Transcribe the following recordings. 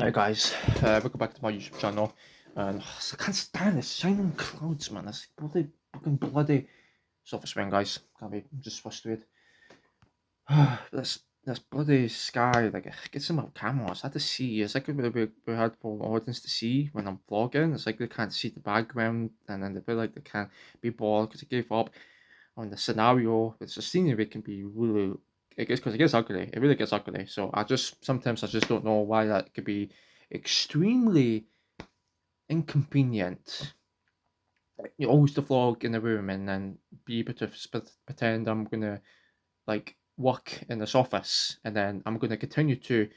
Hi guys, welcome back to my YouTube channel. And I can't stand this shining clouds, man. This bloody sofa swing, guys. Can't be I'm just frustrated. this bloody sky, like it gets in my camera. It's hard to see. It's like we hard for my audience to see when I'm vlogging. It's like they can't see the background, and then they feel like they can't be bored because I gave up on the scenario. It's the scenery can be really. It gets ugly. It really gets ugly. So sometimes I just don't know why that could be extremely inconvenient. You always the vlog in the room and then be able to pretend I'm gonna like work in this office, and then I'm gonna continue to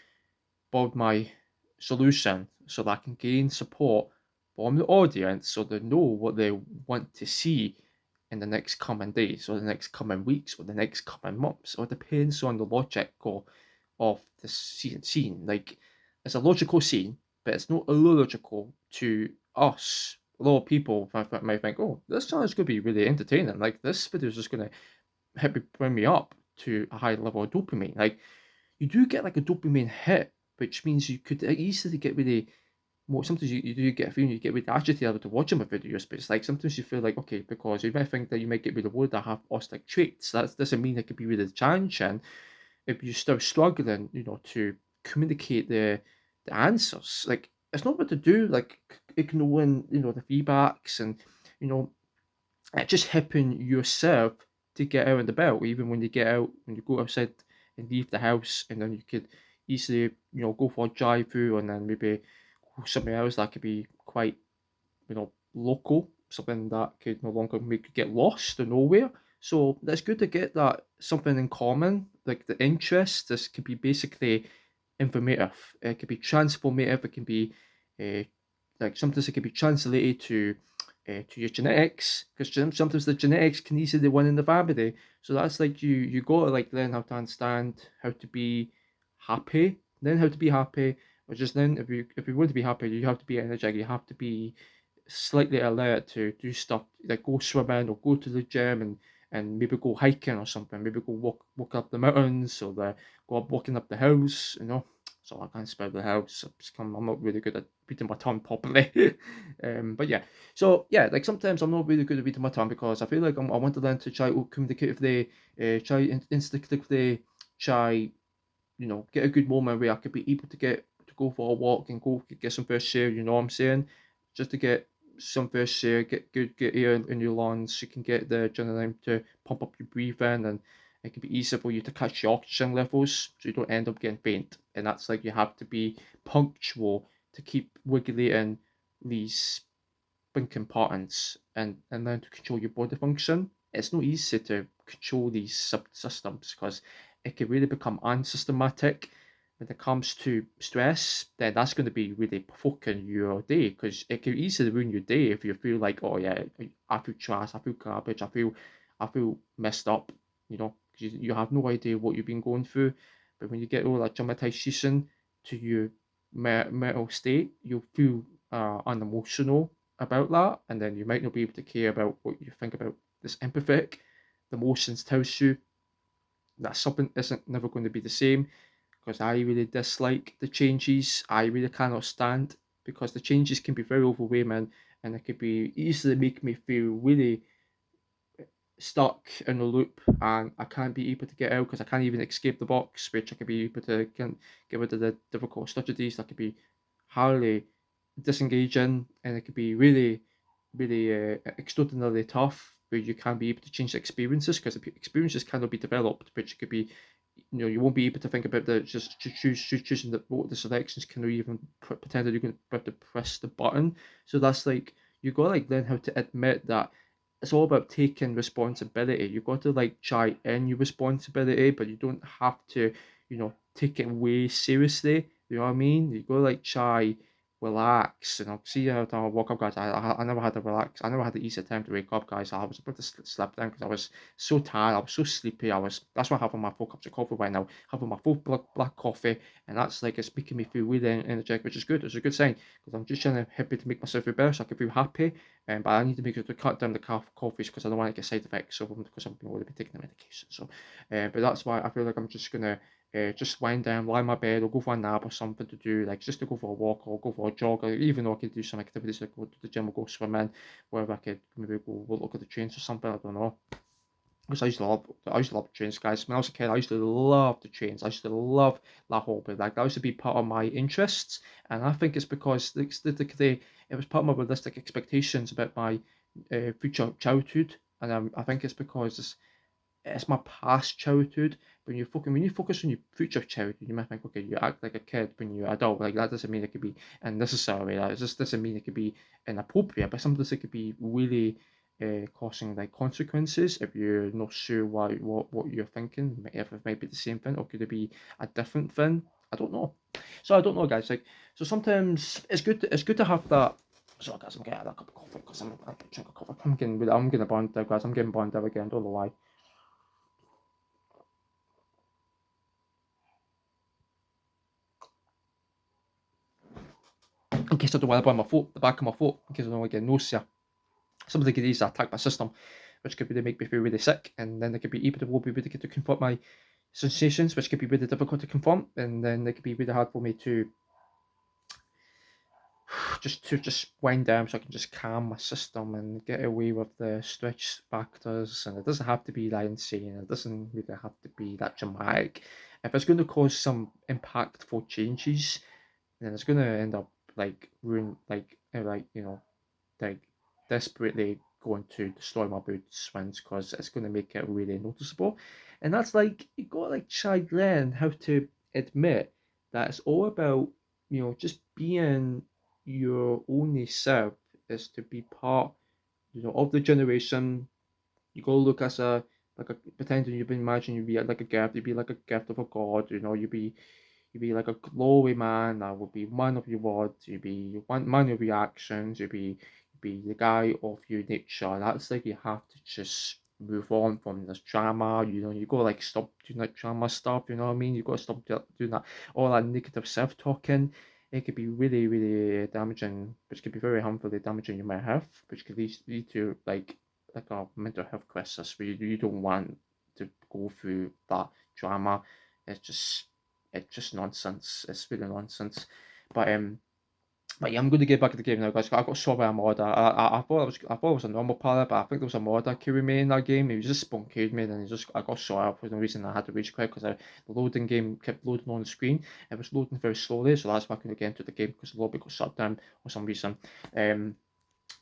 build my solution so that I can gain support from the audience so they know what they want to see in the next coming days or the next coming weeks or the next coming months, or it depends on the logic of the scene. Like it's a logical scene, but it's not illogical to us. A lot of people might think, "Oh, this challenge could be really entertaining. Like this video is just gonna bring me up to a high level of dopamine." Like you do get like a dopamine hit, which means you could easily get really more. Sometimes you do get a feeling you get really agitated after watching my videos, but it's like sometimes you feel like okay, because you might think that you might get really worried I have autistic traits. That doesn't mean it could be really challenging if you're still struggling, to communicate the answers. Like it's not what to do, like ignoring, the feedbacks and you know, just helping yourself to get out of the belt, even when you get out, when you go outside and leave the house, and then you could easily, go for a drive through and then maybe go somewhere else that could be quite, local, something that could no longer make you get lost or nowhere. So that's good to get that something in common, like the interest. This could be basically informative. It could be transformative. It can be uh, like sometimes it can be translated to your genetics, because sometimes the genetics can easily win in the family. So that's like you got to like learn how to understand how to be happy, learn how to be happy, or just then if you want to be happy, you have to be energetic. You have to be slightly alert to do stuff like go swimming or go to the gym and maybe go hiking or something. Maybe go walk up the mountains or go up walking up the hills. So I can't spell the house. I'm not really good at reading my tongue properly. But yeah, so yeah, like sometimes I'm not really good at reading my tongue because I feel like I want to learn to try to communicatively, try instinctively, try get a good moment where I could be able to get to go for a walk and go get some fresh air. You know what I'm saying? Just to get some fresh air, get air in your lungs. You can get the adrenaline to pump up your breathing, and it can be easier for you to catch your oxygen levels, so you don't end up getting faint. And that's like you have to be punctual to keep regulating these thinking patterns and learn to control your body function. It's not easy to control these subsystems because it can really become unsystematic when it comes to stress. Then that's going to be really provoking your day because it can easily ruin your day if you feel like, oh yeah, I feel trash, I feel garbage, I feel messed up. You have no idea what you've been going through, but when you get all that traumatization to your mental state, you'll feel unemotional about that, and then you might not be able to care about what you think about this empathetic. The emotions tells you that something isn't never going to be the same because I really dislike the changes. I really cannot stand because the changes can be very overwhelming and it could be easily make me feel really stuck in a loop and I can't be able to get out because I can't even escape the box, which I could be able to get rid of the difficult strategies that could be highly disengaging, and it could be really, really extraordinarily tough where you can't be able to change the experiences because the experiences cannot be developed, which could be you won't be able to think about the just choosing the selections can even pretend that you're going to have to press the button. So that's like you got to like learn how to admit that it's all about taking responsibility. You've got to like try in your responsibility, but you don't have to, take it way seriously. You know what I mean? You got to like try relax, and I'll see how I woke up, guys. I never had to relax. I never had the easy time to wake up, guys. I was about to slip down because I was so tired. I was so sleepy. That's why I'm having my 4 cups of coffee right now. Having my full black coffee, and that's like it's making me feel really energetic, which is good. It's a good sign because I'm just trying to happy to make myself feel better, so I can feel happy. But I need to make sure to cut down the coffees because I don't want to get side effects. So because I'm going to be taking the medication. So, but that's why I feel like I'm just gonna just wind down, lie in my bed, or go for a nap or something to do, like just to go for a walk or go for a jog, or even though I could do some activities like go to the gym or go swimming, wherever I could maybe go look at the trains or something, I don't know. Because I used to love trains, guys. When I was a kid, I used to love the trains. I used to love that hobby. Like that used to be part of my interests, and I think it's because it was part of my realistic expectations about my future childhood, and I think it's because it's my past childhood. When you focus on your future childhood, you might think, okay, you act like a kid when you're adult. Like that doesn't mean it could be unnecessary. That just doesn't mean it could be inappropriate. But sometimes it could be really causing like consequences if you're not sure what you're thinking. If it might be the same thing or could it be a different thing? I don't know. So I don't know, guys. Like so sometimes it's good to have that. So guys, I'm getting a cup of coffee because I'm drinking coffee. I'm getting burned out, guys. I'm getting burned out again. Don't know why. In case I don't want to burn my foot, the back of my foot, in case I don't want to get nausea. Something could easily attack my system, which could really make me feel really sick, and then it could be able to be really good to confront my sensations, which could be really difficult to confront, and then it could be really hard for me to just wind down so I can just calm my system and get away with the stretch factors. And it doesn't have to be that insane. It doesn't really have to be that dramatic. If it's going to cause some impactful changes, then it's going to end up like ruin like like desperately going to destroy my boot swings because it's going to make it really noticeable. And that's like you got to like try learn how to admit that it's all about just being your only self is to be part of the generation. You go look as a like a pretending you've been imagining you be like a gift, you'd be like a gift of a god, you'd be like a glowy man that would be man of your words, you'd be one man of your actions, you'd be the guy of your nature. That's like you have to just move on from this drama, you gotta like stop doing that drama stuff, you know what I mean? You gotta stop doing that all that negative self talking. It could be really, really damaging, which could be very harmfully damaging you might have, which could lead to like a mental health crisis where you don't want to go through that drama. It's just it's just nonsense. It's really nonsense. But um, but yeah, I'm going to get back to the game now, guys. I got shot by a mod. I thought it was a normal pilot, but I think there was a mod that killed me in that game. He was just spawn killed me, and I got shot up for no reason. I had to rage quit because the loading game kept loading on the screen. It was loading very slowly, so that's why I couldn't get into the game because the lobby got shut down for some reason. Um,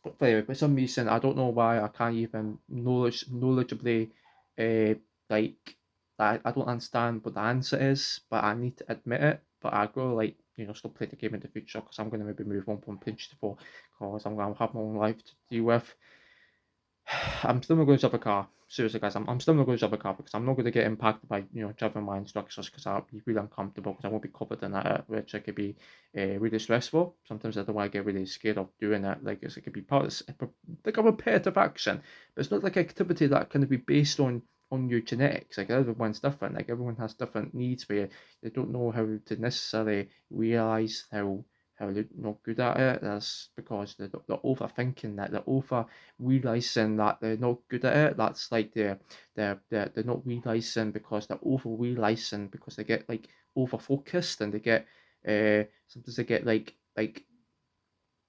but anyway, for some reason, I don't know why I can't even knowledgeably, like, I don't understand what the answer is, but I need to admit it. But I go like, still play the game in the future because I'm gonna maybe move on from Pinch to 4 because I'm gonna have my own life to deal with. I'm still not going to drive a car. Seriously, guys, I'm still not going to drive a car because I'm not going to get impacted by driving my instructions because I'll be really uncomfortable because I won't be covered in it, which it could be really stressful. Sometimes I don't want to get really scared of doing it. Like it could be part of like a repetitive action, but it's not like activity that can be based on your genetics. Like everyone's different. Like everyone has different needs where they don't know how to necessarily realize how they're not good at it. That's because they're overthinking that, they're over realizing that they're not good at it. That's like they're not realizing because they're over realizing because they get like over focused and they get sometimes they get like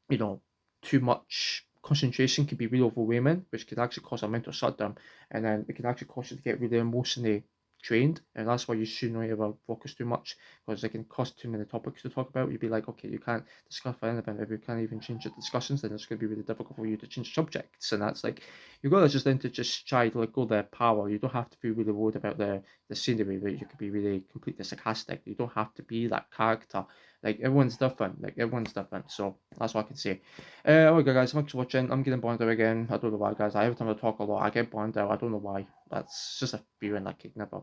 you know too much concentration can be really overwhelming, which could actually cause a mental shutdown, and then it can actually cause you to get really emotionally drained, and that's why you shouldn't ever focus too much because it can cost too many topics to talk about. You'd be like, okay, you can't discuss anything. If you can't even change the discussions, then it's going to be really difficult for you to change subjects, and that's like you got to just then to just try to let go of their power. You don't have to be really worried about the scenery. That you could be really completely sarcastic. You don't have to be that character. Like everyone's different. Like everyone's different. So that's what I can say. Okay, guys, thanks for watching. I'm getting burned out again. I don't know why, guys. Every time I talk a lot, I get burned out. I don't know why. That's just a feeling like it never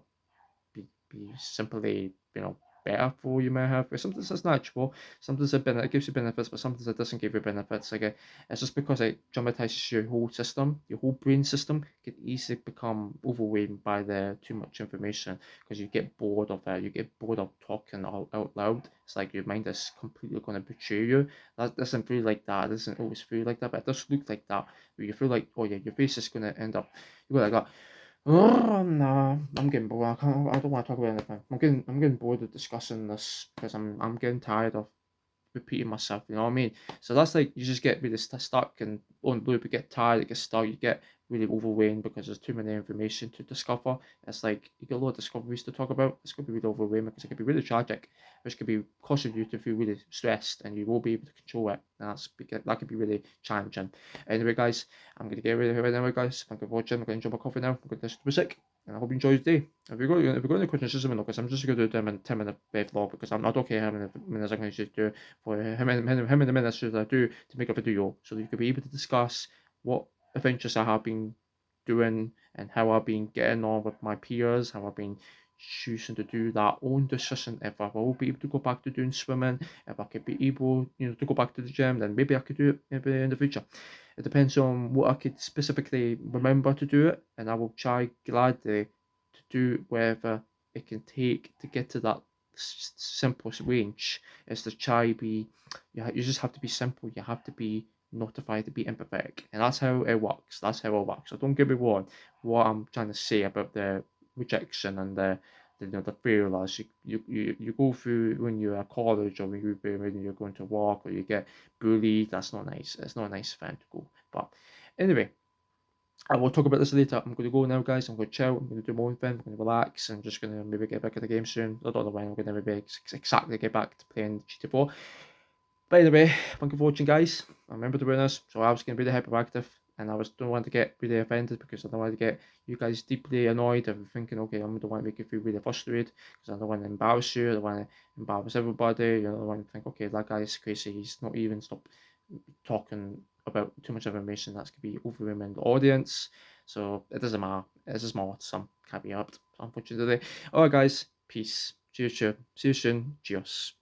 be simply, better for you may have. But sometimes it's natural. Sometimes it gives you benefits, but sometimes it doesn't give you benefits. Like it's just because it dramatizes your whole system, your whole brain system can easily become overwhelmed by the too much information because you get bored of it. You get bored of talking out loud. It's like your mind is completely going to betray you. That doesn't feel like that. It doesn't always feel like that, but it does look like that. Where you feel like, oh yeah, your face is going to end up. You go like that. Oh, nah, I'm getting bored. I don't want to talk about anything. I'm getting bored of discussing this because I'm getting tired of repeating myself. You know what I mean? So that's like you just get really stuck and on loop. You get tired. You get stuck. You get really overwhelmed because there's too many information to discover. It's like you get a lot of discoveries to talk about. It's going to be really overwhelming because it could be really tragic, which could be causing you to feel really stressed, and you won't be able to control it. And that could be really challenging. Anyway, guys, I'm going to get rid of it anyway, guys. Thank you for watching. I'm going to enjoy my coffee now. I'm going to listen to music. And I hope you enjoy the day. If you got any questions, just let me know because I'm just going to do them in 10-minute vlog because I'm not okay how many minutes I'm going to do for how many minutes should I do to make a video so that you could be able to discuss what adventures I have been doing and how I've been getting on with my peers, how I've been choosing to do that own decision if I will be able to go back to doing swimming, if I could be able, to go back to the gym, then maybe I could do it maybe in the future. It depends on what I could specifically remember to do it, and I will try gladly to do whatever it can take to get to that simplest range. Is to try be, you just have to be simple. You have to be notified to be empathetic, and that's how it works. That's how it works. So don't get me wrong. What I'm trying to say about the rejection and the failures you go through when you're at college or when you're going to work or you get bullied. That's not nice. It's not a nice thing to go. But anyway, I will talk about this later. I'm going to go now, guys. I'm going to chill. I'm going to do my own thing. I'm going to relax. I'm just going to maybe get back in the game soon. I don't know when I'm going to maybe exactly get back to playing GTA 4. By the way, thank you for watching, guys. I remember doing this, so I was getting really hyperactive, and don't want to get really offended because I don't want to get you guys deeply annoyed and thinking, okay, I don't want to make you feel really frustrated because I don't want to embarrass you. I don't want to embarrass everybody. I don't want to think, okay, that guy's crazy. He's not even stop talking about too much information that's going to be overwhelming the audience. So it doesn't matter. It's a small some can't be helped, unfortunately. Alright, guys, peace. See you soon. See you soon. Cheers.